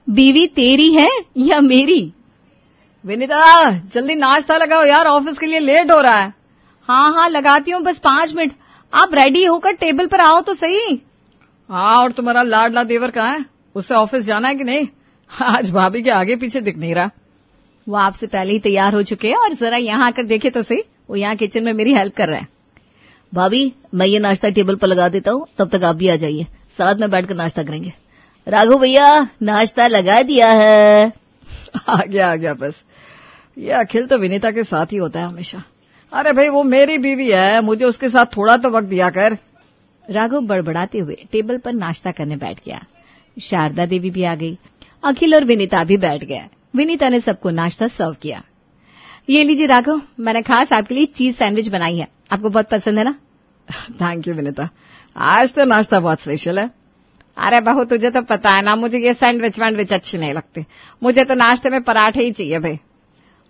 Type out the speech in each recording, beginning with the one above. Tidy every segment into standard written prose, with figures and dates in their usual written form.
बीवी तेरी है या मेरी? विनीता जल्दी नाश्ता लगाओ यार, ऑफिस के लिए लेट हो रहा है। हाँ लगाती हूँ, बस 5 मिनट। आप रेडी होकर टेबल पर आओ तो सही। हाँ, और तुम्हारा लाडला देवर कहाँ है? उससे ऑफिस जाना है कि नहीं? आज भाभी के आगे पीछे दिख नहीं रहा। वो आपसे पहले ही तैयार हो चुके हैं, और जरा यहाँ आकर देखे तो सही, वो यहाँ किचन में मेरी हेल्प कर रहे हैं। भाभी मैं ये नाश्ता टेबल पर लगा देता हूँ, तब तक आप भी आ जाइए, साथ में बैठकर नाश्ता करेंगे। राघव भैया नाश्ता लगा दिया है। आ गया बस। ये अखिल तो विनीता के साथ ही होता है हमेशा। अरे भाई वो मेरी बीवी है, मुझे उसके साथ थोड़ा तो वक्त दिया कर। राघव बड़बड़ाते हुए टेबल पर नाश्ता करने बैठ गया। शारदा देवी भी आ गई। अखिल और विनीता भी बैठ गए। विनीता ने सबको नाश्ता सर्व किया। ये लीजिए राघव, मैंने खास आपके लिए चीज सैंडविच बनाई है, आपको बहुत पसंद है ना? थैंक यू विनीता, आज तो नाश्ता बहुत स्पेशल है। अरे बहू तुझे तो पता है ना, मुझे ये सैंडविच वैंडविच अच्छी नहीं लगती, मुझे तो नाश्ते में पराठे ही चाहिए भाई।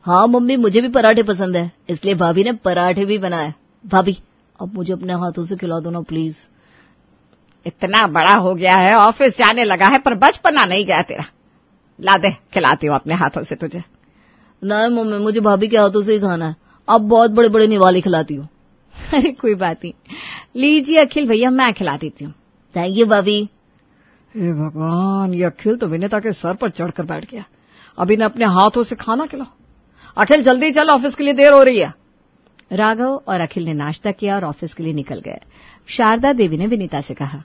हाँ मम्मी, मुझे भी पराठे पसंद है, इसलिए भाभी ने पराठे भी बनाए। भाभी अब मुझे अपने हाथों से खिला दो ना प्लीज। इतना बड़ा हो गया है, ऑफिस जाने लगा है, पर बचपना नहीं गया तेरा। ला दे, खिलाती हूँ अपने हाथों से तुझे। नहीं मम्मी, मुझे भाभी के हाथों से ही खाना है, आप बहुत बड़े बड़े निवाले खिलाती हो। अरे कोई बात नहीं, लीजिए अखिल भैया, मैं खिला देती हूँ। थैंक यू भाभी। हे भगवान, ये अखिल तो विनीता के सर पर चढ़कर बैठ गया। अभी ने अपने हाथों से खाना खिलाओ। अखिल जल्दी चल, ऑफिस के लिए देर हो रही है। राघव और अखिल ने नाश्ता किया और ऑफिस के लिए निकल गए। शारदा देवी ने विनीता से कहा,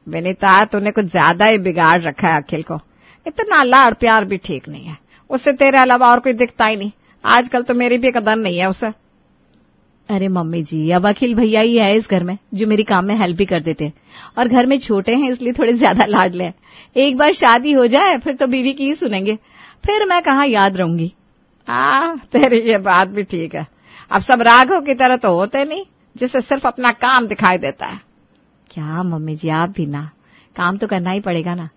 विनीता तूने कुछ ज्यादा ही बिगाड़ रखा है अखिल को, इतना लाड़ प्यार भी ठीक नहीं है, उससे तेरे अलावा और कोई दिखता ही नहीं, आजकल तो मेरी भी कदर नहीं है उसे। अरे मम्मी जी, अब अखिल भैया ही है इस घर में जो मेरी काम में हेल्प भी कर देते हैं, और घर में छोटे हैं इसलिए थोड़े ज्यादा लाडले हैं। एक बार शादी हो जाए फिर तो बीवी की ही सुनेंगे, फिर मैं कहाँ याद रहूंगी। तेरी ये बात भी ठीक है, अब सब राघव की तरह तो होते नहीं जिसे सिर्फ अपना काम दिखाई देता है। क्या मम्मी जी, आप भी ना, काम तो करना ही पड़ेगा ना।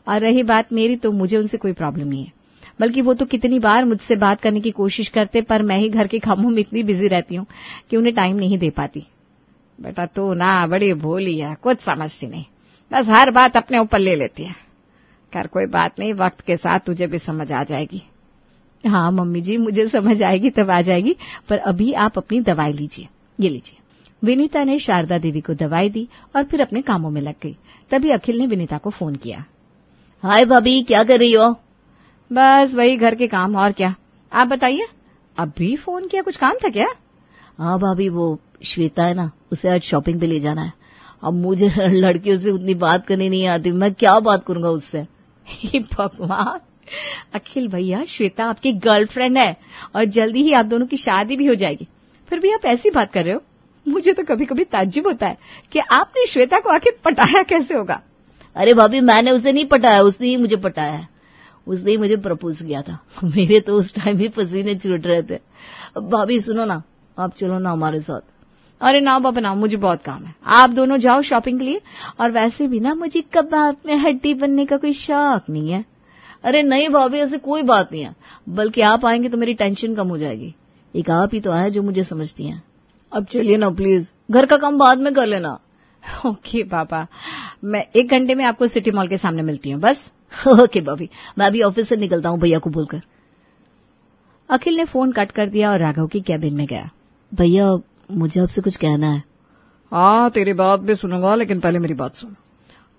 और रही बात मेरी, तो मुझे उनसे कोई प्रॉब्लम नहीं है, बल्कि वो तो कितनी बार मुझसे बात करने की कोशिश करते, पर मैं ही घर के कामों में इतनी बिजी रहती हूँ कि उन्हें टाइम नहीं दे पाती। बेटा तू ना बड़ी भोली है, कुछ समझती नहीं, बस हर बात अपने ऊपर ले लेती है। खैर कोई बात नहीं, वक्त के साथ तुझे भी समझ आ जाएगी। हाँ मम्मी जी, मुझे समझ आएगी तब आ जाएगी, पर अभी आप अपनी दवाई लीजिए। ये लीजिए। विनीता ने शारदा देवी को दवाई दी और फिर अपने कामों में लग गई। तभी अखिल ने विनीता को फोन किया। हाय भाभी, क्या कर रही हो? बस वही घर के काम, और क्या, आप बताइए। अभी फोन किया, कुछ काम था क्या? हाँ भाभी, वो श्वेता है ना, उसे आज शॉपिंग पे ले जाना है। अब मुझे लड़कियों से उतनी बात करनी नहीं आती, मैं क्या बात करूंगा उससे। भगवान, अखिल भैया श्वेता आपकी गर्लफ्रेंड है और जल्दी ही आप दोनों की शादी भी हो जाएगी, फिर भी आप ऐसी बात कर रहे हो। मुझे तो कभी कभी ताज्जुब होता है कि आपने श्वेता को आखिर पटाया कैसे होगा। अरे भाभी, मैंने उसे नहीं पटाया, उसने ही मुझे पटाया है, उसने ही मुझे प्रपोज किया था। मेरे तो उस टाइम ही पसीने छूट रहे थे। भाभी सुनो ना, आप चलो ना हमारे साथ। अरे ना बाबा ना, मुझे बहुत काम है, आप दोनों जाओ शॉपिंग के लिए, और वैसे भी ना मुझे कबाब में हड्डी बनने का कोई शौक नहीं है। अरे नहीं भाभी, ऐसे कोई बात नहीं है, बल्कि आप आएंगे तो मेरी टेंशन कम हो जाएगी। एक आप ही तो है जो मुझे समझती हैं। अब चलिए ना प्लीज, घर का काम बाद में कर लेना। ओके पापा, मैं 1 घंटे में आपको सिटी मॉल के सामने मिलती हूँ बस। ओके भाभी, मैं अभी ऑफिस से निकलता हूँ भैया को बोलकर। अखिल ने फोन कट कर दिया और राघव की कैबिन में गया। भैया मुझे आपसे कुछ कहना है। हाँ तेरी बात भी सुनूंगा, लेकिन पहले मेरी बात सुन।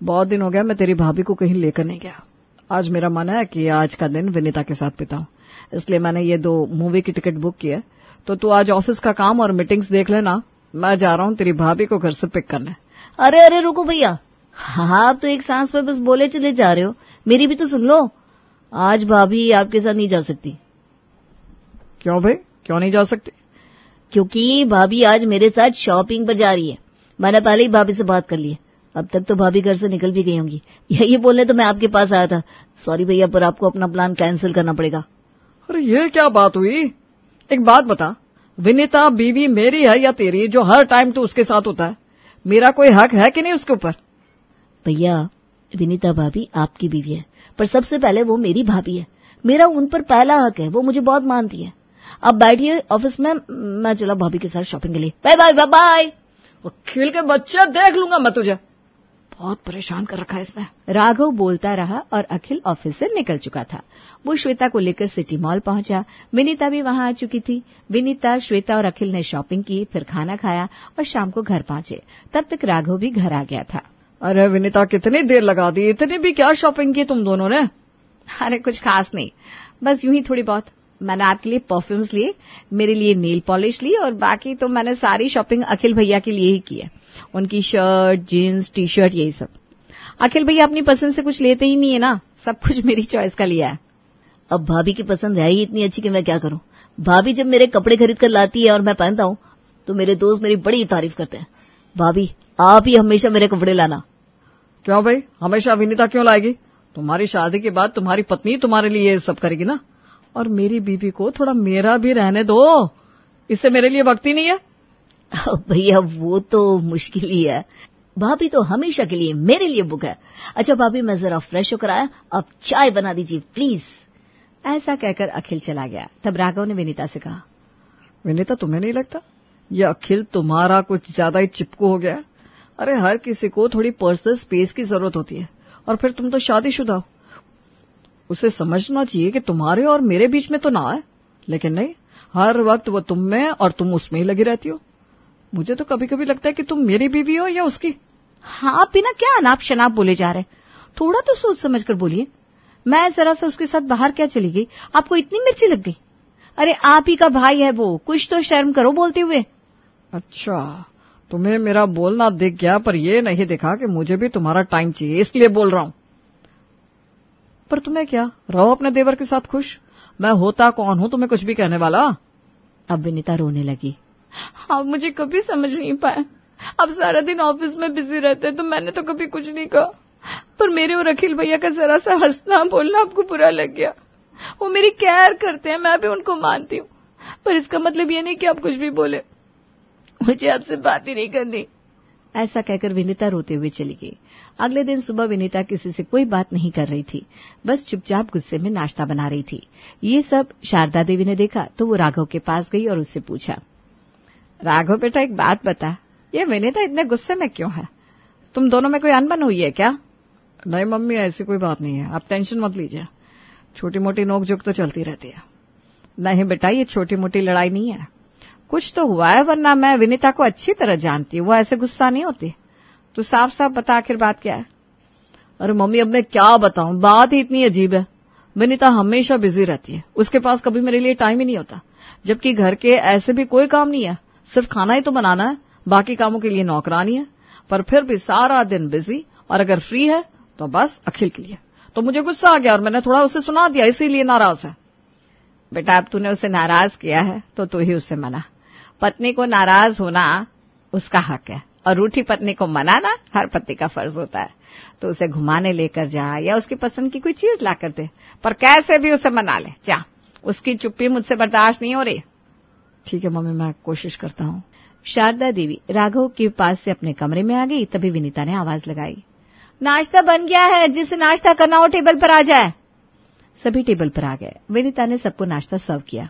बहुत दिन हो गया मैं तेरी भाभी को कहीं लेकर नहीं गया। आज मेरा मन है कि आज का दिन विनीता के साथ बिताऊं, इसलिए मैंने ये 2 मूवी की टिकट बुक की है। तो तू आज ऑफिस का काम और मीटिंग्स देख लेना, मैं जा रहा हूँ तेरी भाभी को घर से पिक करने। अरे अरे रुको भैया, हाँ आप तो एक सांस में बस बोले चले जा रहे हो, मेरी भी तो सुन लो। आज भाभी आपके साथ नहीं जा सकती। क्यों भाई, क्यों नहीं जा सकती? क्योंकि भाभी आज मेरे साथ शॉपिंग पर जा रही है। मैंने पहले ही भाभी से बात कर ली है। अब तक तो भाभी घर से निकल भी गई होंगी। यही बोलने तो मैं आपके पास आया था। सॉरी भैया, पर आपको अपना प्लान कैंसिल करना पड़ेगा। अरे ये क्या बात हुई? एक बात बता, विनीता बीवी मेरी है या तेरी, जो हर टाइम तो उसके साथ होता है? मेरा कोई हक है कि नहीं उसके ऊपर? भैया विनीता भाभी आपकी बीवी है, पर सबसे पहले वो मेरी भाभी है। मेरा उन पर पहला हक है, वो मुझे बहुत मानती है। अब बैठिए ऑफिस में, मैं चला भाभी के साथ शॉपिंग के लिए। Bye bye bye bye. Akhil के बच्चे, देख लूंगा मैं तुझे। बहुत परेशान कर रखा है इसने। राघव बोलता रहा और अखिल ऑफिस से निकल चुका था। वो श्वेता को लेकर सिटी मॉल पहुंचा। विनीता भी वहां आ चुकी थी। विनीता, श्वेता और अखिल ने शॉपिंग की, फिर खाना खाया और शाम को घर पहुंचे। तब तक राघव भी घर आ गया था। अरे विनीता, कितनी देर लगा दी, इतनी भी क्या शॉपिंग की तुम दोनों ने? अरे कुछ खास नहीं, बस यूं ही थोड़ी बहुत। मैंने आपके लिए परफ्यूम्स लिए, मेरे लिए नेल पॉलिश ली और बाकी तो मैंने सारी शॉपिंग अखिल भैया के लिए ही की है। उनकी शर्ट, जीन्स, टी शर्ट, यही सब। अखिल भैया अपनी पसंद से कुछ लेते ही नहीं है ना, सब कुछ मेरी चॉइस का लिया है। अब भाभी की पसंद है ही इतनी अच्छी कि मैं क्या करूं। भाभी जब मेरे कपड़े खरीद कर लाती है और मैं पहनता हूं तो मेरे दोस्त मेरी बड़ी तारीफ करते हैं। भाभी आप ही हमेशा मेरे कपड़े लाना। क्यों भाई, हमेशा विनीता क्यों लाएगी? तुम्हारी शादी के बाद तुम्हारी पत्नी तुम्हारे लिए ये सब करेगी ना। और मेरी बीवी को थोड़ा मेरा भी रहने दो, इससे मेरे लिए वक्त ही नहीं है। भैया वो तो मुश्किल ही है, भाभी तो हमेशा के लिए मेरे लिए बुक है। अच्छा भाभी, मैं जरा फ्रेश होकर आया, आप चाय बना दीजिए प्लीज। ऐसा कहकर अखिल चला गया। तब राघव ने विनीता से कहा, विनीता, तुम्हें नहीं लगता ये अखिल तुम्हारा कुछ ज्यादा ही चिपकू हो गया? अरे हर किसी को थोड़ी पर्सनल स्पेस की जरूरत होती है, और फिर तुम तो शादीशुदा हो। उसे समझना चाहिए कि तुम्हारे और मेरे बीच में तो ना है, लेकिन नहीं, हर वक्त वो तुम में और तुम उसमें ही लगी रहती हो। मुझे तो कभी कभी लगता है कि तुम मेरी बीवी हो या उसकी। हाँ, आप बिना क्या अनाप शनाप बोले जा रहे, थोड़ा तो सोच समझ कर बोलिए। मैं जरा सा उसके साथ बाहर क्या चली गई, आपको इतनी मिर्ची लग गई? अरे आप ही का भाई है वो, कुछ तो शर्म करो बोलते हुए। अच्छा, तुम्हें मेरा बोलना दिख गया, पर ये नहीं दिखा कि मुझे भी तुम्हारा टाइम चाहिए, इसलिए बोल रहा हूं। पर तुम्हें क्या, रहो अपने देवर के साथ खुश। मैं होता कौन हूं तुम्हें कुछ भी कहने वाला? अब विनीता रोने लगी। हाँ, मुझे कभी समझ नहीं पाया, अब सारा दिन ऑफिस में बिजी रहते तो मैंने तो कभी कुछ नहीं कहा, पर मेरे और अखिल भैया का जरा सा हंसना बोलना आपको बुरा लग गया। वो मेरी केयर करते हैं, मैं भी उनको मानती हूँ, पर इसका मतलब ये नहीं कि आप कुछ भी बोले। मुझे आपसे बात ही नहीं करनी। ऐसा कहकर विनीता रोते हुए चली गई। अगले दिन सुबह विनीता किसी से कोई बात नहीं कर रही थी, बस चुपचाप गुस्से में नाश्ता बना रही थी। ये सब शारदा देवी ने देखा तो वो राघव के पास गई और उससे पूछा, राघव बेटा एक बात बता, ये विनीता इतने गुस्से में क्यों है? तुम दोनों में कोई अनबन हुई है क्या? नहीं मम्मी, ऐसी कोई बात नहीं है, आप टेंशन मत लीजिए, छोटी मोटी नोकझोंक तो चलती रहती है। नहीं बेटा, ये छोटी मोटी लड़ाई नहीं है, कुछ तो हुआ है, वरना मैं विनीता को अच्छी तरह जानती हूँ, वो ऐसे गुस्सा नहीं होती। तू साफ साफ बता आखिर बात क्या है? अरे मम्मी, अब मैं क्या बताऊं, बात ही इतनी अजीब है। विनीता हमेशा बिजी रहती है, उसके पास कभी मेरे लिए टाइम ही नहीं होता, जबकि घर के ऐसे भी कोई काम नहीं है, सिर्फ खाना ही तो बनाना है, बाकी कामों के लिए नौकरानी है, पर फिर भी सारा दिन बिजी, और अगर फ्री है तो बस अखिल के लिए। तो मुझे गुस्सा आ गया और मैंने थोड़ा उसे सुना दिया, इसीलिए नाराज है। बेटा अब तूने उसे नाराज किया है तो तू ही उससे मना। पत्नी को नाराज होना उसका हक है, और रूठी पत्नी को मनाना हर पति का फर्ज होता है। तो उसे घुमाने लेकर जा या उसकी पसंद की कोई चीज ला कर दे, पर कैसे भी उसे मना ले जा। उसकी चुप्पी मुझसे बर्दाश्त नहीं हो रही। ठीक है मम्मी, मैं कोशिश करता हूँ। शारदा देवी राघव के पास से अपने कमरे में आ गई। तभी विनीता ने आवाज लगाई, नाश्ता बन गया है, जिसे नाश्ता करना हो टेबल पर आ जाए। सभी टेबल पर आ गए। विनीता ने सबको नाश्ता सर्व किया।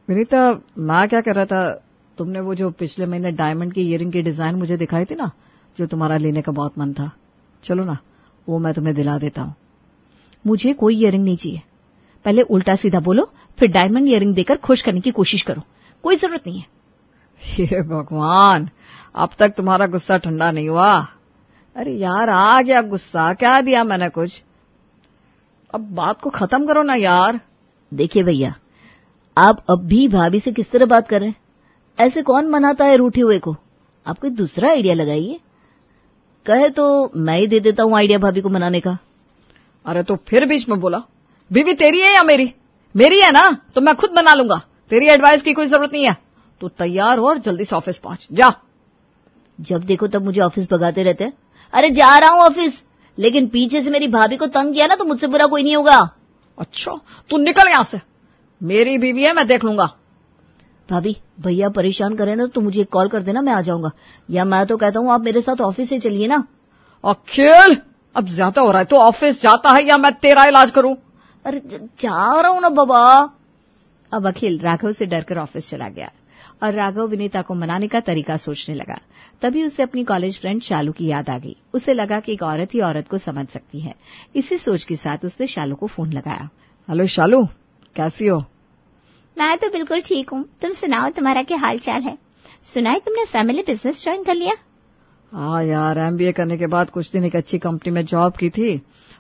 विनीता, मैं क्या कर रहा था, तुमने वो जो पिछले महीने डायमंड की ईयरिंग की डिजाइन मुझे दिखाई थी ना, जो तुम्हारा लेने का बहुत मन था, चलो ना वो मैं तुम्हें दिला देता हूँ। मुझे कोई ईयरिंग नहीं चाहिए, पहले उल्टा सीधा बोलो, फिर डायमंड ईयरिंग देकर खुश करने की कोशिश करो, कोई जरूरत नहीं है। हे भगवान, अब तक तुम्हारा गुस्सा ठंडा नहीं हुआ। अरे यार, आ गया गुस्सा, क्या दिया मैंने कुछ? अब बात को खत्म करो ना यार। देखिए भैया, आप अब भी भाभी से किस तरह बात कर रहे हैं? ऐसे कौन मनाता है रूठे हुए को? आप कोई दूसरा आइडिया लगाइए। कहे तो मैं ही दे देता हूँ आइडिया भाभी को मनाने का। अरे तो फिर बीच में बोला, बीवी तेरी है या मेरी? मेरी है ना, तो मैं खुद बना लूंगा, तेरी एडवाइस की कोई जरूरत नहीं है। तो तैयार हो और जल्दी से ऑफिस पहुंच जा। जब देखो तब मुझे ऑफिस भगाते रहते हैं। अरे जा रहा हूँ ऑफिस, लेकिन पीछे से मेरी भाभी को तंग किया ना तो मुझसे बुरा कोई नहीं होगा। अच्छा, तू निकल यहां से, मेरी बीवी है, मैं देख लूंगा। भाभी, भैया परेशान करे ना तो मुझे कॉल कर देना, मैं आ जाऊंगा, या मैं तो कहता हूँ आप मेरे साथ ऑफिस से चलिए ना। अखिल, अब ज्यादा हो रहा है, तो ऑफिस जाता है या मैं तेरा इलाज करूं? अरे जा रहा हूं ना बाबा। अब अखिल राघव से डरकर ऑफिस चला गया और राघव विनीता को मनाने का तरीका सोचने लगा। तभी उसे अपनी कॉलेज फ्रेंड शालू की याद आ गई। उसे लगा कि एक औरत ही औरत को समझ सकती है। इसी सोच के साथ उसने शालू को फोन लगाया। हेलो शालू, कैसी हो? मैं तो बिल्कुल ठीक हूँ, तुम सुनाओ, तुम्हारा क्या हाल चाल है? सुना है तुमने फैमिली बिजनेस ज्वाइन कर लिया? हाँ यार, MBA करने के बाद कुछ दिन एक अच्छी कंपनी में जॉब की थी,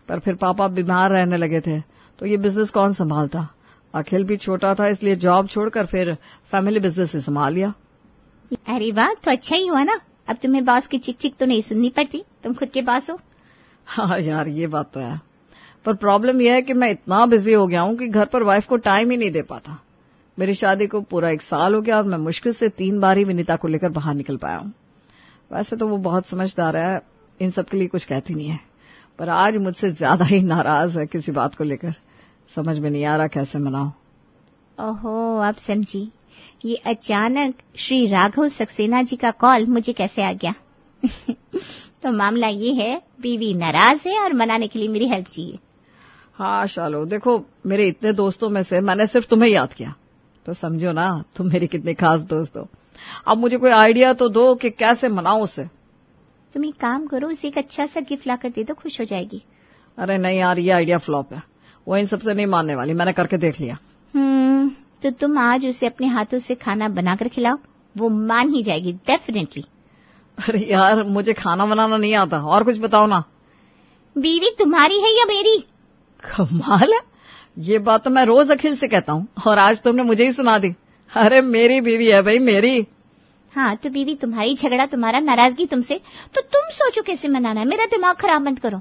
पर फिर पापा बीमार रहने लगे थे, तो ये बिजनेस कौन संभालता। अखिल भी छोटा था, इसलिए जॉब छोड़कर फिर फैमिली बिजनेस से संभाल लिया। अरे वाह, तो अच्छा ही हुआ ना, अब तुम्हें बॉस की चिक चिक तो नहीं सुननी पड़ती, तुम खुद के बॉस हो। हाँ यार, ये बात तो है, पर प्रॉब्लम यह है कि मैं इतना बिजी हो गया हूँ कि घर पर वाइफ को टाइम ही नहीं दे पाता। मेरी शादी को पूरा 1 साल हो गया और मैं मुश्किल से 3 बार ही विनीता को लेकर बाहर निकल पाया हूँ। वैसे तो वो बहुत समझदार है, इन सब के लिए कुछ कहती नहीं है, पर आज मुझसे ज्यादा ही नाराज है किसी बात को लेकर। समझ में नहीं आ रहा कैसे मनाऊं। ओहो, अब समझी। ये अचानक श्री राघव सक्सेना जी का कॉल मुझे कैसे आ गया? तो मामला ये है, बीवी नाराज है और मनाने के लिए मेरी हेल्प चाहिए। हाँ शालो, देखो मेरे इतने दोस्तों में से मैंने सिर्फ तुम्हें याद किया, तो समझो ना तुम मेरी कितनी खास दोस्त हो। अब मुझे कोई आइडिया तो दो कि कैसे मनाऊं उसे। तुम एक काम करो, उसे एक अच्छा सा गिफ्ट लाकर दे दो, खुश हो जाएगी। अरे नहीं यार, ये आइडिया फ्लॉप है, वो इन सबसे नहीं मानने वाली, मैंने करके देख लिया। तो तुम आज उसे अपने हाथों से खाना बनाकर खिलाओ, वो मान ही जाएगी डेफिनेटली। अरे यार, मुझे खाना बनाना नहीं आता, और कुछ बताओ ना। बीवी तुम्हारी है या मेरी? कमाल है, ये बात तो मैं रोज अखिल से कहता हूँ और आज तुमने मुझे ही सुना दी। अरे मेरी बीवी है भाई, मेरी। हाँ तो बीवी तुम्हारी, झगड़ा तुम्हारा, नाराजगी तुमसे, तो तुम सोचो कैसे मनाना है। मेरा दिमाग खराब मत करो,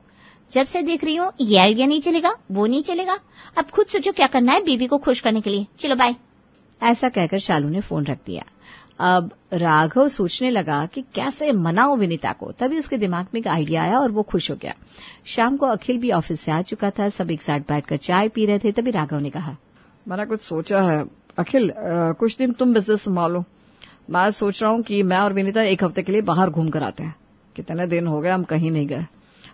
जब से देख रही हूँ ये आइडिया नहीं चलेगा, वो नहीं चलेगा। अब खुद सोचो क्या करना है बीवी को खुश करने के लिए। चलो बाय। ऐसा कहकर शालू ने फोन रख दिया। अब राघव सोचने लगा कि कैसे मनाओ विनीता को। तभी उसके दिमाग में एक आइडिया आया और वो खुश हो गया। शाम को अखिल भी ऑफिस से आ चुका था, सब एक साथ बैठकर चाय पी रहे थे। तभी राघव ने कहा, मैंने कुछ सोचा है अखिल, कुछ दिन तुम बिजनेस संभालो। मैं सोच रहा हूँ कि मैं और विनीता 1 हफ्ते के लिए बाहर घूम कर आते हैं। कितने दिन हो गए हम कहीं नहीं गए।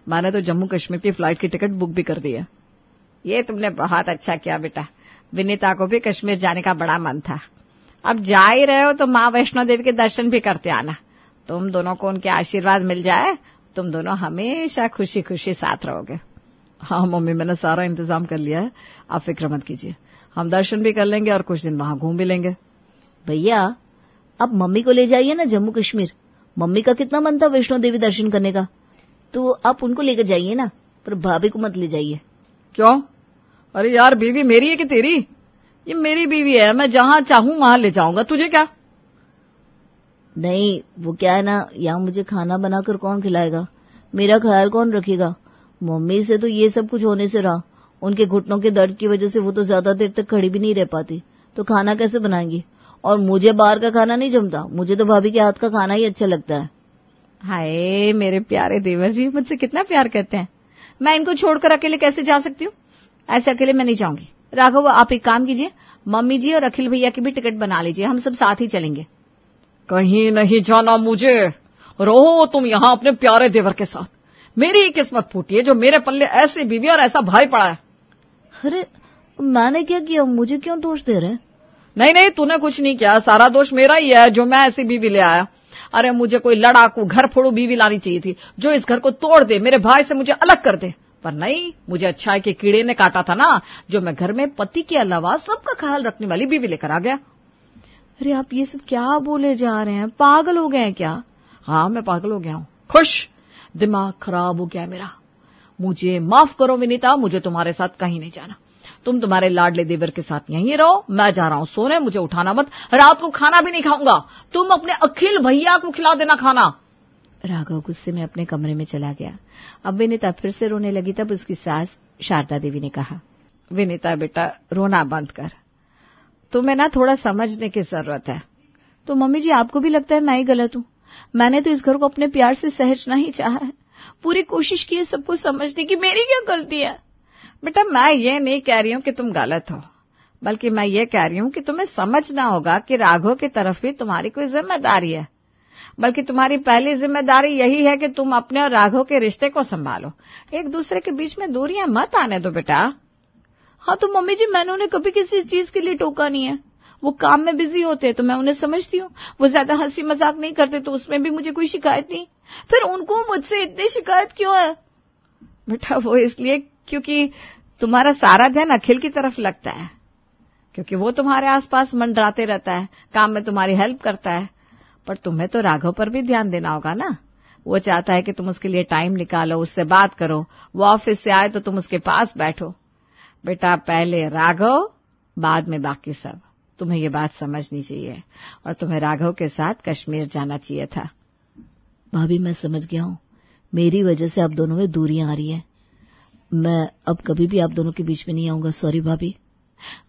मैंने तो जम्मू कश्मीर की फ्लाइट की टिकट बुक भी कर दी है। ये तुमने बहुत अच्छा किया बेटा, विनीता को भी कश्मीर जाने का बड़ा मन था। अब जा ही रहे हो तो माँ वैष्णो देवी के दर्शन भी करते आना। तुम दोनों को उनके आशीर्वाद मिल जाए, तुम दोनों हमेशा खुशी खुशी साथ रहोगे। हाँ मम्मी, मैंने सारा इंतजाम कर लिया है, आप फिक्र मत कीजिए। हम दर्शन भी कर लेंगे और कुछ दिन वहां घूम भी लेंगे। भैया अब मम्मी को ले जाइए ना जम्मू कश्मीर। मम्मी का कितना मन था वैष्णो देवी दर्शन करने का, तो आप उनको लेकर जाइए ना, पर भाभी को मत ले जाइए। क्यों? अरे यार, बीवी मेरी है कि तेरी? ये मेरी बीवी है, मैं जहां चाहूं वहां ले जाऊंगा, तुझे क्या? नहीं, वो क्या है ना, यहाँ मुझे खाना बनाकर कौन खिलाएगा, मेरा ख्याल कौन रखेगा। मम्मी से तो ये सब कुछ होने से रहा, उनके घुटनों के दर्द की वजह से वो तो ज्यादा देर तक खड़ी भी नहीं रह पाती, तो खाना कैसे बनाएंगी। और मुझे बाहर का खाना नहीं जमता, मुझे तो भाभी के हाथ का खाना ही अच्छा लगता है। हाय मेरे प्यारे देवर जी, मुझसे कितना प्यार करते हैं। मैं इनको छोड़कर अकेले कैसे जा सकती हूँ? ऐसे अकेले मैं नहीं जाऊंगी। राघव, आप एक काम कीजिए, मम्मी जी और अखिल भैया की भी टिकट बना लीजिए, हम सब साथ ही चलेंगे। कहीं नहीं जाना मुझे, रहो तुम यहाँ अपने प्यारे देवर के साथ। मेरी ही किस्मत फूटी है जो मेरे पल्ले ऐसी बीवी और ऐसा भाई पड़ा है। अरे मैंने क्या किया, मुझे क्यों दोष दे रहे? नहीं नहीं, तूने कुछ नहीं किया, सारा दोष मेरा ही है जो मैं ऐसी बीवी ले आया। अरे मुझे कोई लड़ाकू घर फोड़ू बीवी लानी चाहिए थी, जो इस घर को तोड़ दे, मेरे भाई से मुझे अलग कर दे। पर नहीं, मुझे अच्छा है कि कीड़े ने काटा था ना, जो मैं घर में पति के अलावा सबका ख्याल रखने वाली बीवी लेकर आ गया। अरे आप ये सब क्या बोले जा रहे हैं, पागल हो गए हैं क्या? हाँ मैं पागल हो गया हूँ, खुश, दिमाग खराब हो गया मेरा। मुझे माफ करो विनीता, मुझे तुम्हारे साथ कहीं नहीं जाना। तुम तुम्हारे लाडले देवर के साथ यहीं रहो, मैं जा रहा हूँ सोने, मुझे उठाना मत। रात को खाना भी नहीं खाऊंगा, तुम अपने अखिल भैया को खिला देना खाना। राघव गुस्से में अपने कमरे में चला गया। अब विनीता फिर से रोने लगी। तब उसकी सास शारदा देवी ने कहा, विनीता बेटा रोना बंद कर, तुम्हें ना थोड़ा समझने की जरूरत है। तो मम्मी जी आपको भी लगता है मैं ही गलत हूँ? मैंने तो इस घर को अपने प्यार से सहजना ही चाहा है, पूरी कोशिश की है सबको समझने की, मेरी क्या गलती है? बेटा मैं ये नहीं कह रही हूँ कि तुम गलत हो, बल्कि मैं ये कह रही हूँ कि तुम्हें समझना होगा कि राघव की तरफ भी तुम्हारी कोई जिम्मेदारी है। बल्कि तुम्हारी पहली जिम्मेदारी यही है कि तुम अपने और राघव के रिश्ते को संभालो, एक दूसरे के बीच में दूरियां मत आने दो बेटा। हाँ तो मम्मी जी मैंने उन्हें कभी किसी चीज के लिए टोका नहीं है, वो काम में बिजी होते हैं तो मैं उन्हें समझती हूँ, वो ज्यादा हंसी मजाक नहीं करते तो उसमें भी मुझे कोई शिकायत नहीं। फिर उनको मुझसे इतनी शिकायत क्यों है? बेटा वो इसलिए क्योंकि तुम्हारा सारा ध्यान अखिल की तरफ लगता है, क्योंकि वो तुम्हारे आसपास मंडराते रहता है, काम में तुम्हारी हेल्प करता है। पर तुम्हें तो राघव पर भी ध्यान देना होगा ना। वो चाहता है कि तुम उसके लिए टाइम निकालो, उससे बात करो, वो ऑफिस से आए तो तुम उसके पास बैठो। बेटा पहले राघव, बाद में बाकी सब। तुम्हें ये बात समझनी चाहिए और तुम्हें राघव के साथ कश्मीर जाना चाहिए था। भाभी मैं समझ गया हूँ, मेरी वजह से आप दोनों में दूरियां आ रही हैं। मैं अब कभी भी आप दोनों के बीच में नहीं आऊंगा। सॉरी भाभी।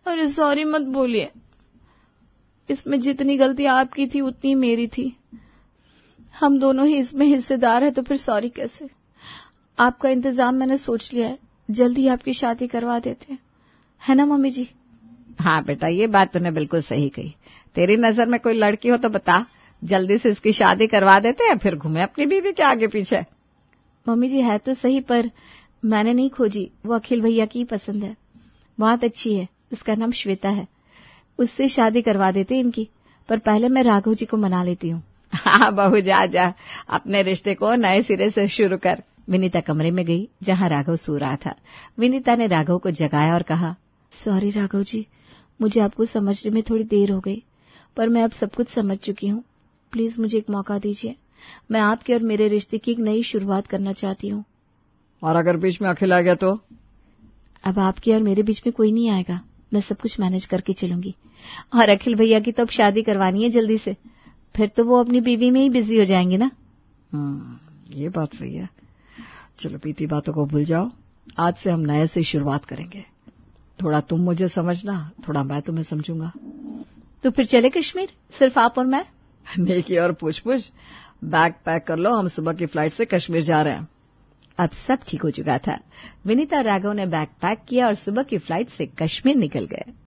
अरे सॉरी मत बोलिए, इसमें जितनी गलती आपकी थी उतनी मेरी थी। हम दोनों ही इसमें हिस्सेदार हैं, तो फिर सॉरी कैसे? आपका इंतजाम मैंने सोच लिया है, जल्दी आपकी शादी करवा देते हैं, है ना मम्मी जी? हाँ बेटा, ये बात तूने बिल्कुल सही कही। तेरी नजर में कोई लड़की हो तो बता, जल्दी से इसकी शादी करवा देते हैं, फिर घूमे अपनी बीवी के आगे पीछे। मम्मी जी है तो सही, पर मैंने नहीं खोजी, वो अखिल भैया की पसंद है, बहुत अच्छी है, उसका नाम श्वेता है, उससे शादी करवा देते इनकी। पर पहले मैं राघव जी को मना लेती हूँ। हाँ बहू, जा जा, अपने रिश्ते को नए सिरे से शुरू कर। विनीता कमरे में गई जहां राघव सो रहा था। विनीता ने राघव को जगाया और कहा, सॉरी राघव जी, मुझे आपको समझने में थोड़ी देर हो गई, पर मैं अब सब कुछ समझ चुकी हूँ। प्लीज मुझे एक मौका दीजिए, मैं आपके और मेरे रिश्ते की एक नई शुरुआत करना चाहती हूँ। और अगर बीच में अखिल आ गया तो? अब आपके और मेरे बीच में कोई नहीं आएगा, मैं सब कुछ मैनेज करके चलूंगी। और अखिल भैया की तो अब शादी करवानी है जल्दी से, फिर तो वो अपनी बीवी में ही बिजी हो जाएंगे ना। ये बात सही है। चलो बीती बातों को भूल जाओ, आज से हम नए से शुरुआत करेंगे। थोड़ा तुम मुझे समझना, थोड़ा मैं तुम्हें समझूंगा। तो फिर चले कश्मीर, सिर्फ आप और मैं? नेकी और पूछ-पूछ। बैग पैक कर लो, हम सुबह की फ्लाइट से कश्मीर जा रहे हैं। अब सब ठीक हो चुका था। विनीता और राघव ने बैग पैक किया और सुबह की फ्लाइट से कश्मीर निकल गए।